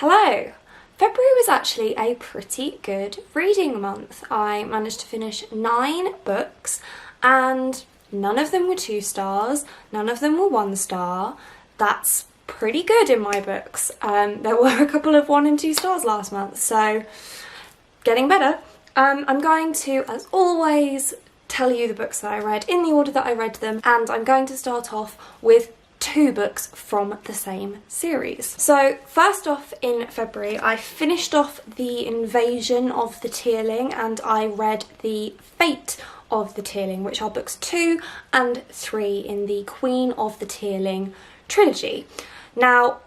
Hello! February was actually a pretty good reading month. I managed to finish 9 books and none of them were 2 stars, none of them were 1 star. That's pretty good in my books. There were a couple of 1 and 2 stars last month, so getting better. I'm going to, as always, tell you the books that I read in the order that I read them, and I'm going to start off with 2 books from the same series. So first off, in February I finished off The Invasion of the Tearling and I read The Fate of the Tearling, which are books 2 and 3 in the Queen of the Tearling trilogy. Now,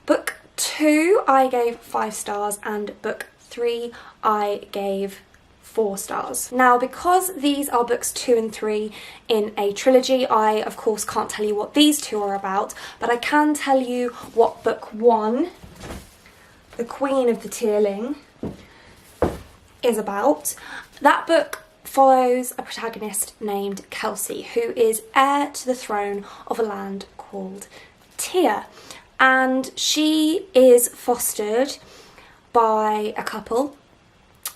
book 2 I gave 5 stars and book 3 I gave 4 stars. Now, because these are books 2 and 3 in a trilogy, I of course can't tell you what these 2 are about, but I can tell you what book 1, The Queen of the Tearling, is about. That book follows a protagonist named Kelsey, who is heir to the throne of a land called Tyr, and she is fostered by a couple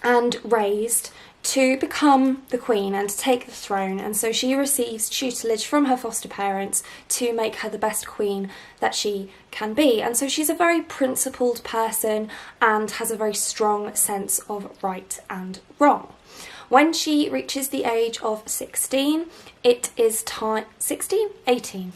and raised to become the queen and to take the throne, and so she receives tutelage from her foster parents to make her the best queen that she can be. And so she's a very principled person and has a very strong sense of right and wrong. When she reaches the age of 16, it is time... 16? 18.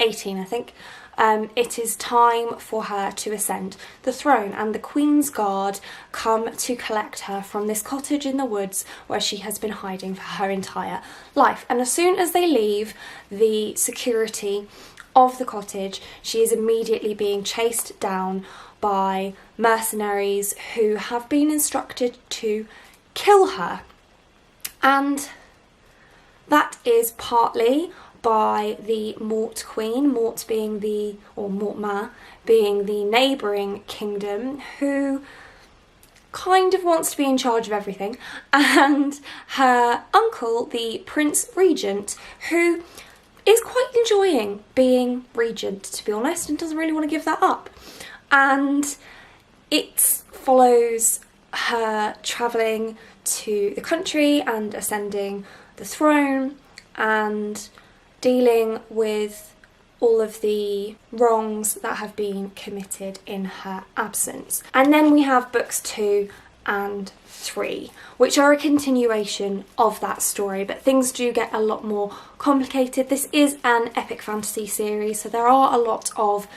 18, I think. It is time for her to ascend the throne, and the Queen's Guard come to collect her from this cottage in the woods where she has been hiding for her entire life. And as soon as they leave the security of the cottage, she is immediately being chased down by mercenaries who have been instructed to kill her. And that is partly by the Mort Queen, Mort being the, or Mortma being the neighbouring kingdom, who kind of wants to be in charge of everything, and her uncle, the Prince Regent, who is quite enjoying being regent, to be honest, and doesn't really want to give that up. And it follows her travelling to the country and ascending the throne and dealing with all of the wrongs that have been committed in her absence. And then we have books 2 and 3, which are a continuation of that story, but things do get a lot more complicated. This is an epic fantasy series, so there are a lot of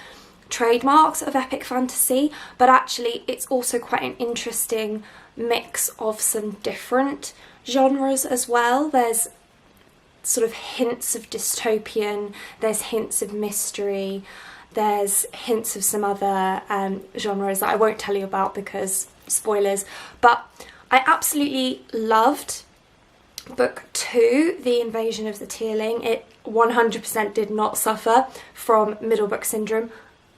trademarks of epic fantasy, but actually it's also quite an interesting mix of some different genres as well. There's sort of hints of dystopian, there's hints of mystery, there's hints of some other genres that I won't tell you about because spoilers, but I absolutely loved book 2, The Invasion of the Tearling. It 100% did not suffer from middle book syndrome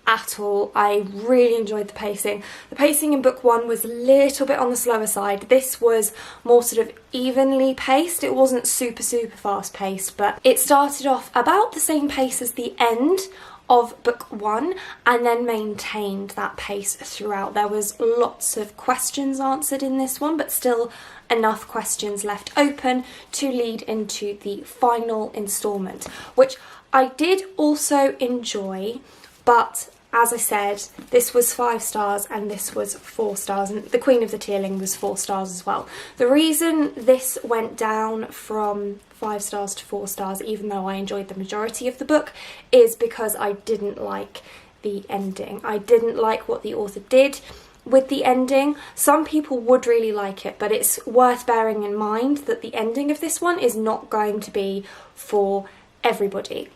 at all. I really enjoyed the pacing. The pacing in book 1 was a little bit on the slower side. This was more sort of evenly paced. It wasn't super fast paced, but it started off about the same pace as the end of book 1 and then maintained that pace throughout. There was lots of questions answered in this one, but still enough questions left open to lead into the final instalment, which I did also enjoy. But as I said, this was 5 stars and this was 4 stars, and The Queen of the Tearling was 4 stars as well. The reason this went down from 5 stars to 4 stars, even though I enjoyed the majority of the book, is because I didn't like the ending. I didn't like what the author did with the ending. Some people would really like it, but it's worth bearing in mind that the ending of this one is not going to be for everybody.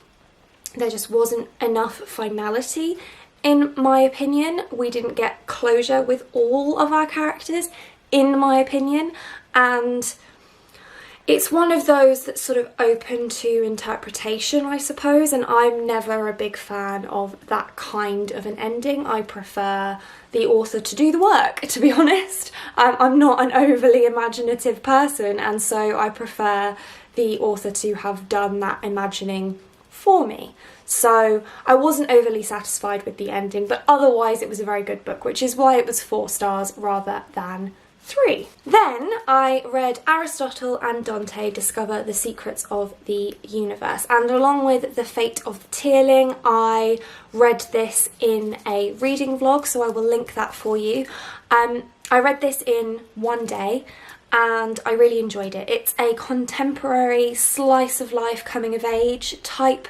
There just wasn't enough finality, in my opinion. We didn't get closure with all of our characters, in my opinion, and it's one of those that's sort of open to interpretation, I suppose, and I'm never a big fan of that kind of an ending. I prefer the author to do the work, to be honest. I'm not an overly imaginative person, and so I prefer the author to have done that imagining for me. So I wasn't overly satisfied with the ending, but otherwise it was a very good book, which is why it was 4 stars rather than 3. Then I read Aristotle and Dante Discover the Secrets of the Universe, and along with The Fate of the Tearling, I read this in a reading vlog, so I will link that for you. I read this in one day and I really enjoyed it. It's a contemporary slice of life coming of age type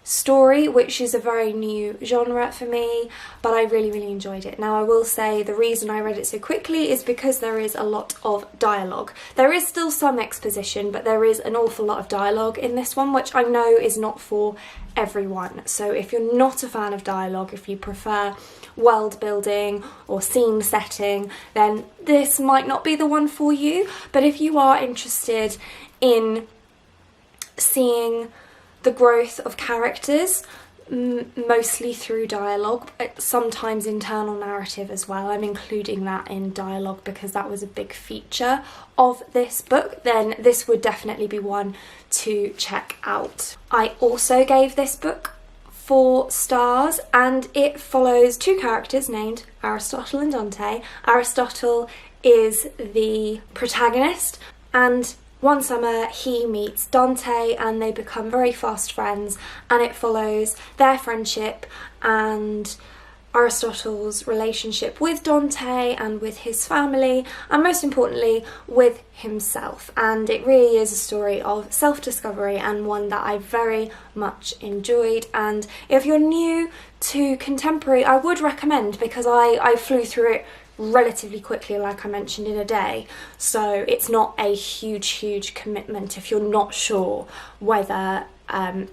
story, which is a very new genre for me, but I really enjoyed it. Now I will say the reason I read it so quickly is because there is a lot of dialogue. There is still some exposition, but there is an awful lot of dialogue in this one, which I know is not for everyone. So if you're not a fan of dialogue, if you prefer world building or scene setting, then this might not be the one for you. But if you are interested in seeing the growth of characters, mostly through dialogue, sometimes internal narrative as well, I'm including that in dialogue because that was a big feature of this book, then this would definitely be one to check out. I also gave this book 4 stars, and it follows 2 characters named Aristotle and Dante. Aristotle is the protagonist, and one summer he meets Dante and they become very fast friends, and it follows their friendship and Aristotle's relationship with Dante and with his family, and most importantly with himself. And it really is a story of self-discovery, and one that I very much enjoyed. And if you're new to contemporary, I would recommend, because I flew through it relatively quickly, like I mentioned, in a day, so it's not a huge commitment if you're not sure whether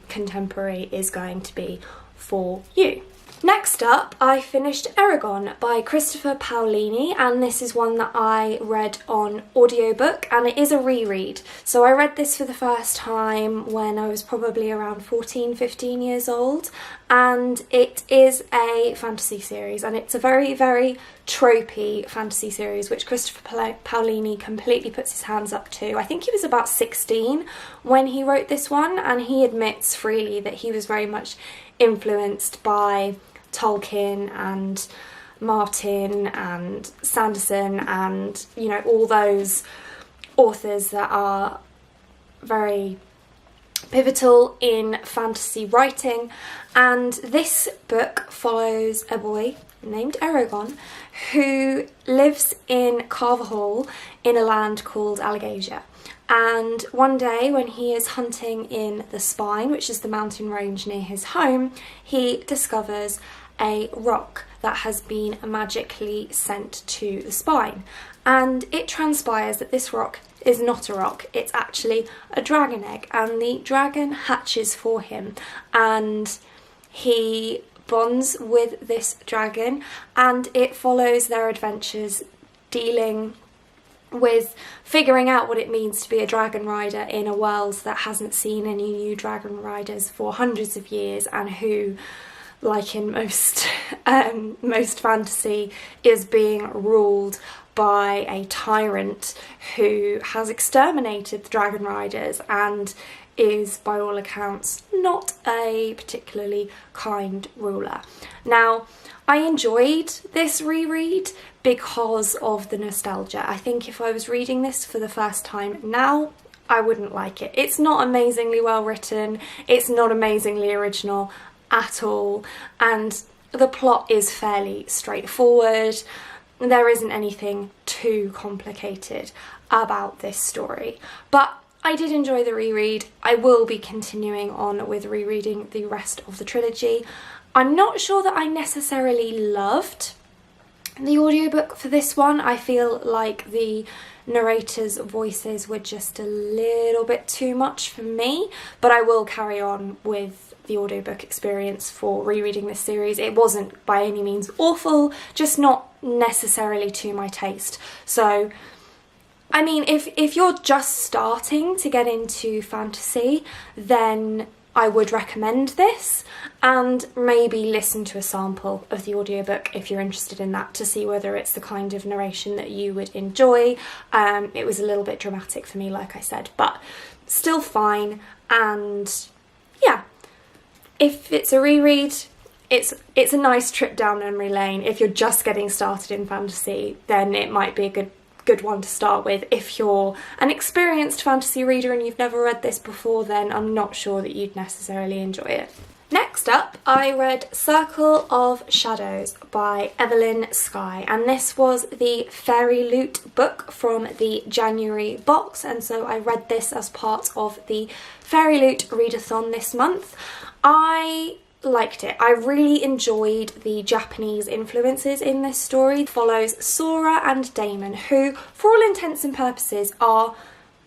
contemporary is going to be for you. Next up, I finished Eragon by Christopher Paolini, and this is one that I read on audiobook, and it is a reread. So I read this for the first time when I was probably around 14-15 years old, and it is a fantasy series, and it's a very tropey fantasy series which Christopher Paolini completely puts his hands up to. I think he was about 16 when he wrote this one, and he admits freely that he was very much influenced by Tolkien and Martin and Sanderson and, you know, all those authors that are very pivotal in fantasy writing. And this book follows a boy named Eragon who lives in Carver Hall in a land called Allegasia. And one day when he is hunting in the Spine, which is the mountain range near his home, he discovers a rock that has been magically sent to the Spine. And it transpires that this rock is not a rock, it's actually a dragon egg, and the dragon hatches for him, and he bonds with this dragon, and it follows their adventures dealing with figuring out what it means to be a dragon rider in a world that hasn't seen any new dragon riders for hundreds of years, and who, like in most fantasy, is being ruled by a tyrant who has exterminated the dragon riders and is, by all accounts, not a particularly kind ruler. Now, I enjoyed this reread because of the nostalgia. I think if I was reading this for the first time now, I wouldn't like it. It's not amazingly well written, it's not amazingly original at all, and the plot is fairly straightforward. There isn't anything too complicated about this story, but I did enjoy the reread. I will be continuing on with rereading the rest of the trilogy. I'm not sure that I necessarily loved the audiobook for this one. I feel like the narrators' voices were just a little bit too much for me, but I will carry on with the audiobook experience for rereading this series. It wasn't by any means awful, just not necessarily to my taste. So, I mean, if you're just starting to get into fantasy, then I would recommend this, and maybe listen to a sample of the audiobook if you're interested in that, to see whether it's the kind of narration that you would enjoy. It was a little bit dramatic for me, like I said, but still fine. And yeah, If it's a reread, it's a nice trip down memory lane. If you're just getting started in fantasy, then it might be a good one to start with. If you're an experienced fantasy reader and you've never read this before, then I'm not sure that you'd necessarily enjoy it. Next up, I read Circle of Shadows by Evelyn Skye, and this was the Fairy Loot book from the January box, and so I read this as part of the Fairy Loot readathon this month. I liked it. I really enjoyed the Japanese influences in this story. It follows Sora and Damon, who, for all intents and purposes, are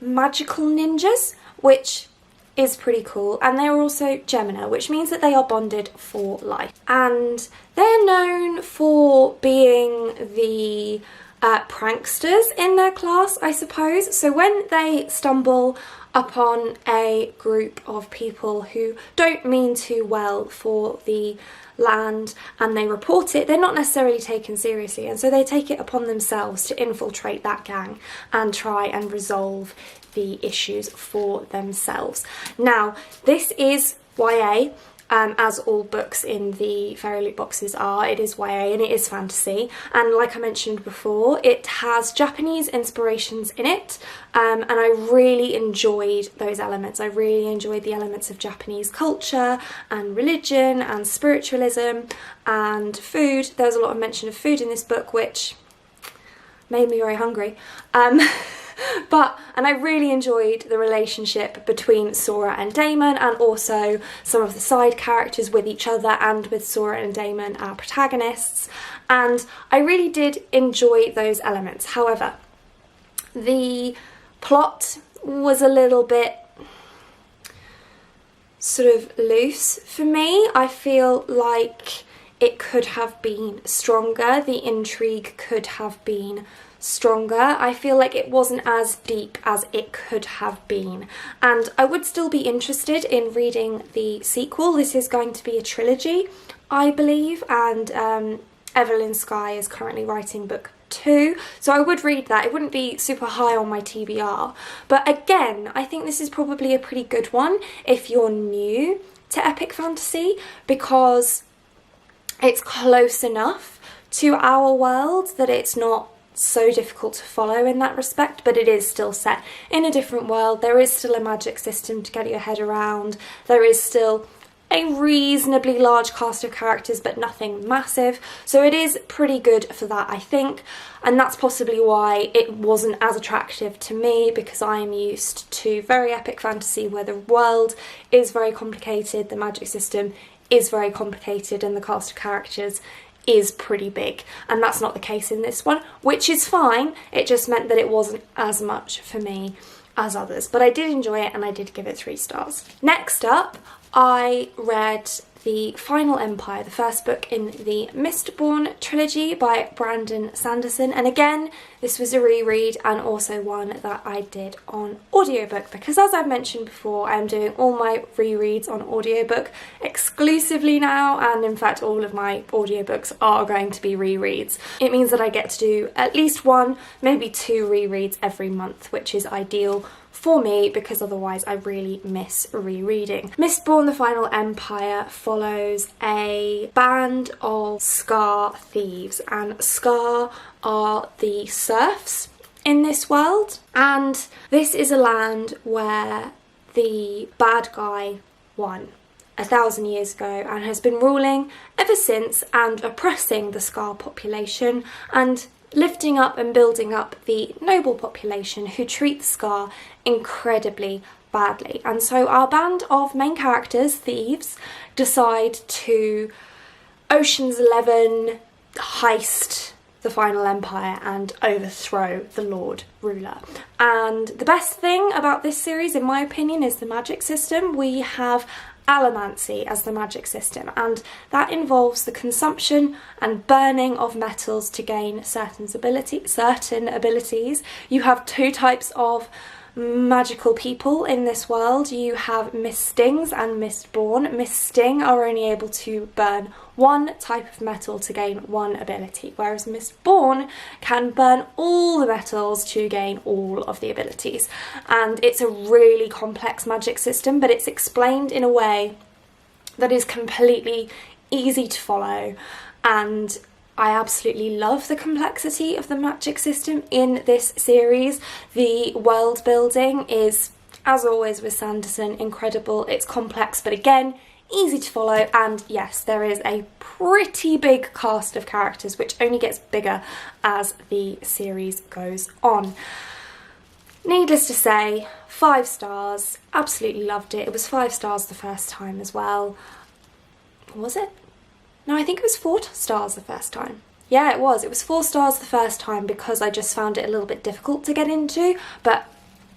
magical ninjas, which is pretty cool, and they're also Gemina, which means that they are bonded for life. And they're known for being the pranksters in their class, I suppose. So when they stumble upon a group of people who don't mean too well for the land and they report it, they're not necessarily taken seriously, and so they take it upon themselves to infiltrate that gang and try and resolve the issues for themselves. Now, this is YA, as all books in the Fairy Loot boxes are. It is YA and it is fantasy, and like I mentioned before, it has Japanese inspirations in it, and I really enjoyed those elements. I really enjoyed the elements of Japanese culture and religion and spiritualism and food. There's a lot of mention of food in this book, which made me very hungry. And I really enjoyed the relationship between Sora and Damon, and also some of the side characters with each other and with Sora and Damon, our protagonists, and I really did enjoy those elements. However, the plot was a little bit sort of loose for me. I feel like it could have been stronger. The intrigue could have been stronger. I feel like it wasn't as deep as it could have been, and I would still be interested in reading the sequel. This is going to be a trilogy, I believe, and Evelyn Skye is currently writing book 2, so I would read that. It wouldn't be super high on my TBR, but again, I think this is probably a pretty good one if you're new to epic fantasy, because it's close enough to our world that it's not so difficult to follow in that respect, but it is still set in a different world. There is still a magic system to get your head around. There is still a reasonably large cast of characters, but nothing massive, so it is pretty good for that, I think, and that's possibly why it wasn't as attractive to me, because I'm used to very epic fantasy where the world is very complicated, the magic system is very complicated, and the cast of characters is pretty big, and that's not the case in this one, which is fine. It just meant that it wasn't as much for me as others, but I did enjoy it and I did give it 3 stars. Next up, I read The Final Empire, the first book in the Mistborn trilogy by Brandon Sanderson, and again this was a reread and also one that I did on audiobook, because as I've mentioned before, I'm doing all my rereads on audiobook exclusively now, and in fact all of my audiobooks are going to be rereads. It means that I get to do at least 1, maybe 2 rereads every month, which is ideal for me, because otherwise I really miss rereading. Mistborn the Final Empire follows a band of Scar thieves, and Scar are the serfs in this world, and this is a land where the bad guy won 1,000 years ago and has been ruling ever since and oppressing the Scar population and lifting up and building up the noble population who treat the Scar incredibly badly. And so our band of main characters, thieves, decide to Ocean's 11 heist the Final Empire and overthrow the Lord Ruler. And the best thing about this series, in my opinion, is the magic system. We have allomancy as the magic system, and that involves the consumption and burning of metals to gain certain abilities. You have 2 types of magical people in this world. You have Miststings and Mistborn. Miststing are only able to burn 1 type of metal to gain 1 ability, whereas Mistborn can burn all the metals to gain all of the abilities. And it's a really complex magic system, but it's explained in a way that is completely easy to follow, and I absolutely love the complexity of the magic system in this series. The world building is, as always with Sanderson, incredible. It's complex, but again, easy to follow, and yes, there is a pretty big cast of characters, which only gets bigger as the series goes on. Needless to say, 5 stars, absolutely loved it. It was 5 stars the first time as well. Was it? No, I think it was 4 stars the first time. Yeah, it was. It was 4 stars the first time because I just found it a little bit difficult to get into, but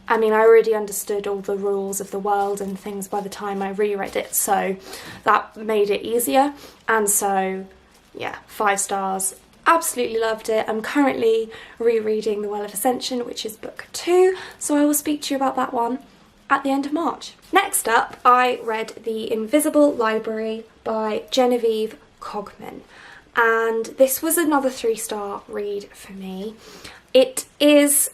I mean, I already understood all the rules of the world and things by the time I reread it, so that made it easier. And so, yeah, 5 stars. Absolutely loved it. I'm currently rereading The Well of Ascension, which is book 2, so I will speak to you about that one at the end of March. Next up, I read The Invisible Library by Genevieve Cogman, and this was another 3-star read for me. It is,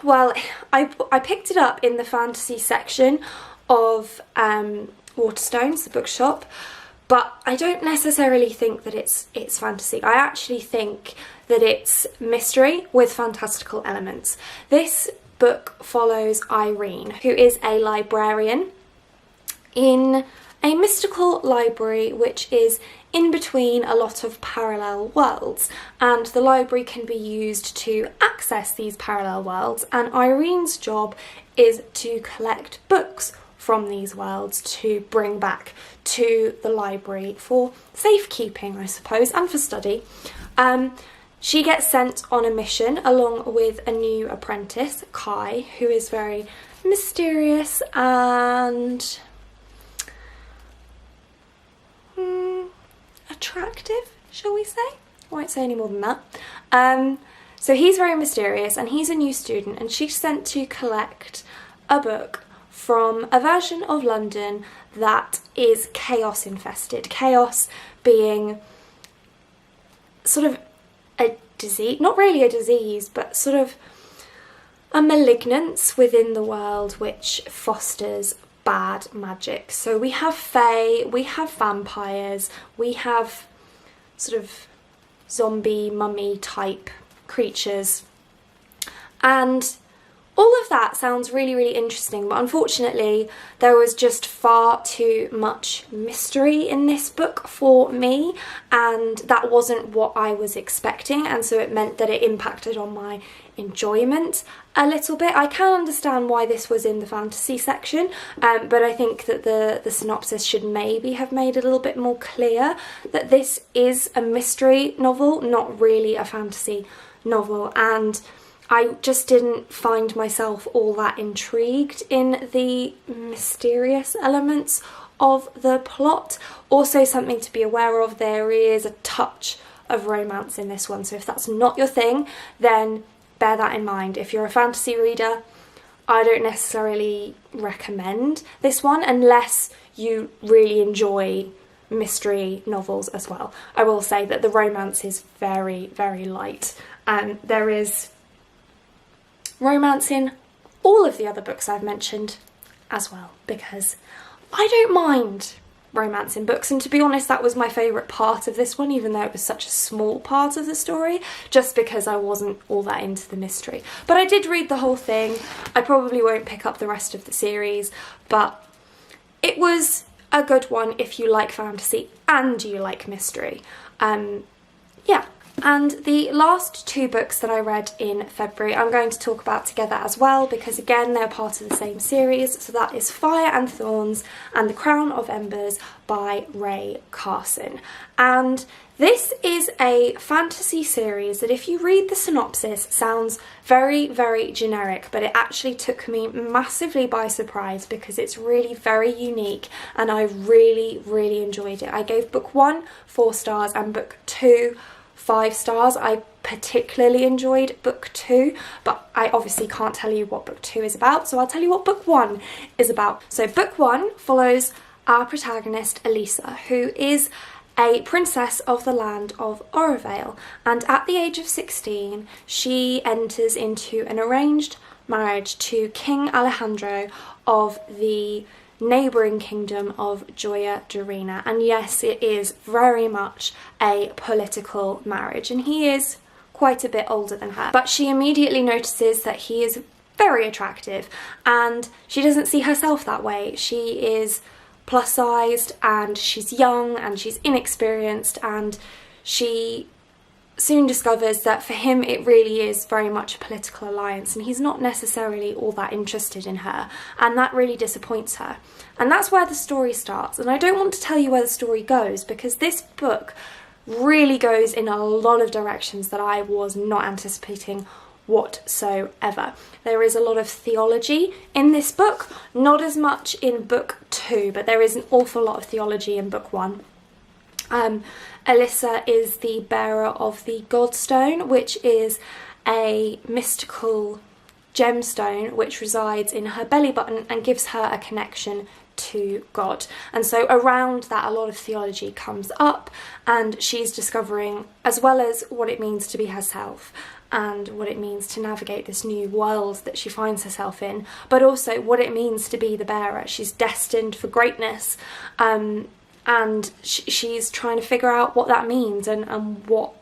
well, I picked it up in the fantasy section of Waterstones, the bookshop, but I don't necessarily think that it's fantasy. I actually think that it's mystery with fantastical elements. This book follows Irene, who is a librarian in a mystical library which is in between a lot of parallel worlds, and the library can be used to access these parallel worlds, and Irene's job is to collect books from these worlds to bring back to the library for safekeeping, I suppose, and for study. She gets sent on a mission along with a new apprentice, Kai, who is very mysterious and attractive, shall we say? I won't say any more than that. So he's very mysterious and he's a new student, and she's sent to collect a book from a version of London that is chaos infested. Chaos being sort of a disease, not really a disease, but sort of a malignance within the world which fosters bad magic. So we have fae, we have vampires, we have sort of zombie, mummy type creatures, and all of that sounds really, really interesting, but unfortunately there was just far too much mystery in this book for me, and that wasn't what I was expecting, and so it meant that it impacted on my enjoyment a little bit. I can understand why this was in the fantasy section, but I think that the synopsis should maybe have made it a little bit more clear that this is a mystery novel, not really a fantasy novel, and I just didn't find myself all that intrigued in the mysterious elements of the plot. Also, something to be aware of, there is a touch of romance in this one, so if that's not your thing, then bear that in mind. If you're a fantasy reader, I don't necessarily recommend this one unless you really enjoy mystery novels as well. I will say that the romance is very, very light, and there is romance in all of the other books I've mentioned as well, because I don't mind romance in books, and to be honest, that was my favourite part of this one, even though it was such a small part of the story, just because I wasn't all that into the mystery. But I did read the whole thing. I probably won't pick up the rest of the series, but it was a good one if you like fantasy and you like mystery. Yeah. And the last 2 books that I read in February I'm going to talk about together as well, because again they're part of the same series. So that is Fire and Thorns and The Crown of Embers by Ray Carson. And this is a fantasy series that, if you read the synopsis, sounds very, very generic, but it actually took me massively by surprise because it's really very unique and I really, really enjoyed it. I gave book 1 4 stars and book 2 5 stars. I particularly enjoyed book 2, but I obviously can't tell you what book 2 is about, so I'll tell you what book 1 is about. So book 1 follows our protagonist Elisa, who is a princess of the land of Orovale, and at the age of 16 she enters into an arranged marriage to King Alejandro of the neighbouring kingdom of Gioia Dorina. And yes, it is very much a political marriage, and he is quite a bit older than her. But she immediately notices that he is very attractive, and she doesn't see herself that way. She is plus sized, and she's young, and she's inexperienced, and she soon discovers that for him it really is very much a political alliance, and he's not necessarily all that interested in her, and that really disappoints her. And that's where the story starts. And I don't want to tell you where the story goes, because this book really goes in a lot of directions that I was not anticipating whatsoever. There is a lot of theology in this book, not as much in book 2, but there is an awful lot of theology in book 1. Alyssa is the bearer of the Godstone, which is a mystical gemstone which resides in her belly button and gives her a connection to God. And so around that a lot of theology comes up, and she's discovering, as well as what it means to be herself and what it means to navigate this new world that she finds herself in, but also what it means to be the bearer. She's destined for greatness, and she's trying to figure out what that means and what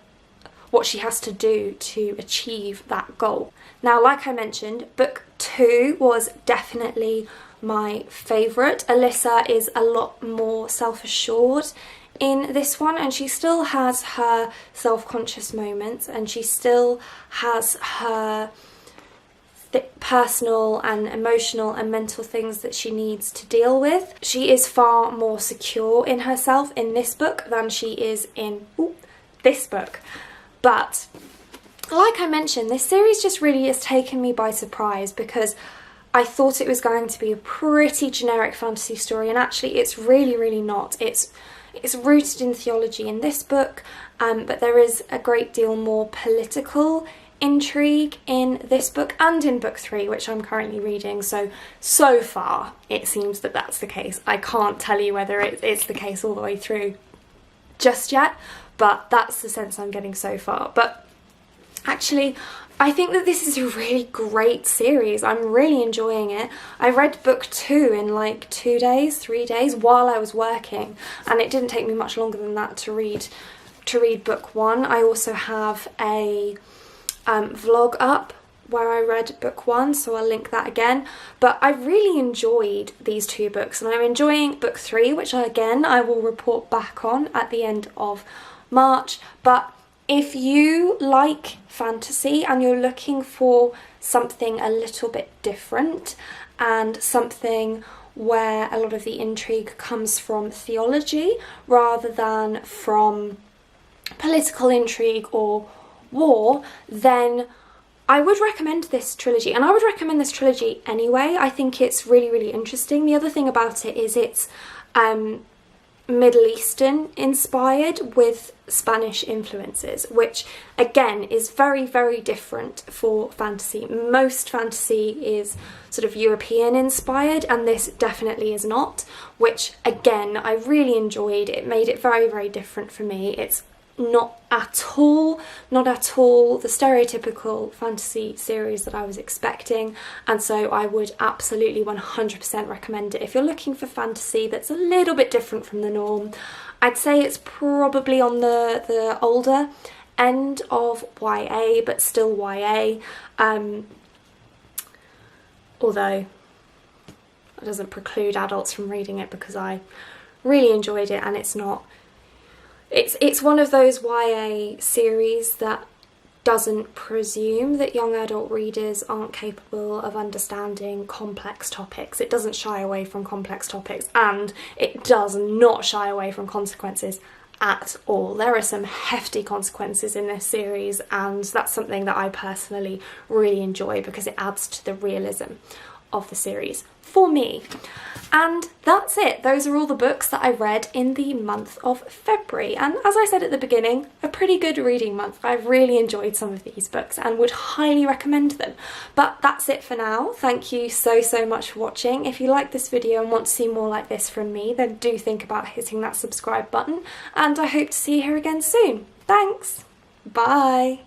she has to do to achieve that goal. Now, like I mentioned, book 2 was definitely my favourite. Alyssa is a lot more self-assured in this one, and she still has her self-conscious moments, and she still has her personal and emotional and mental things that she needs to deal with. She is far more secure in herself in this book than she is in this book. But like I mentioned, this series just really has taken me by surprise, because I thought it was going to be a pretty generic fantasy story, and actually it's really not. It's rooted in theology in this book, but there is a great deal more political intrigue in this book and in book 3, which I'm currently reading. So far it seems that that's the case. I can't tell you whether it's the case all the way through just yet, but that's the sense I'm getting so far. But actually, I think that this is a really great series. I'm really enjoying it. I read book 2 in like 3 days while I was working, and it didn't take me much longer than that to read book 1. I also have a vlog up where I read book 1, so I'll link that again. But I really enjoyed these 2 books, and I'm enjoying book 3, which I will report back on at the end of March. But if you like fantasy and you're looking for something a little bit different, and something where a lot of the intrigue comes from theology rather than from political intrigue or war, then I would recommend this trilogy. And I would recommend this trilogy anyway. I think it's really interesting. The other thing about it is it's Middle Eastern inspired with Spanish influences, which again is very different for fantasy. Most fantasy is sort of European inspired, and this definitely is not, which again I really enjoyed. It made it very different for me. It's not at all the stereotypical fantasy series that I was expecting, and so I would absolutely 100% recommend it. If you're looking for fantasy that's a little bit different from the norm, I'd say it's probably on the older end of YA, but still YA, although it doesn't preclude adults from reading it, because I really enjoyed it, and it's not. It's one of those YA series that doesn't presume that young adult readers aren't capable of understanding complex topics. It doesn't shy away from complex topics, and it does not shy away from consequences at all. There are some hefty consequences in this series, and that's something that I personally really enjoy because it adds to the realism of the series for me. And that's it. Those are all the books that I read in the month of February, and as I said at the beginning, a pretty good reading month. I've really enjoyed some of these books and would highly recommend them. But that's it for now. Thank you so much for watching. If you like this video and want to see more like this from me, then do think about hitting that subscribe button, and I hope to see you here again soon. Thanks! Bye!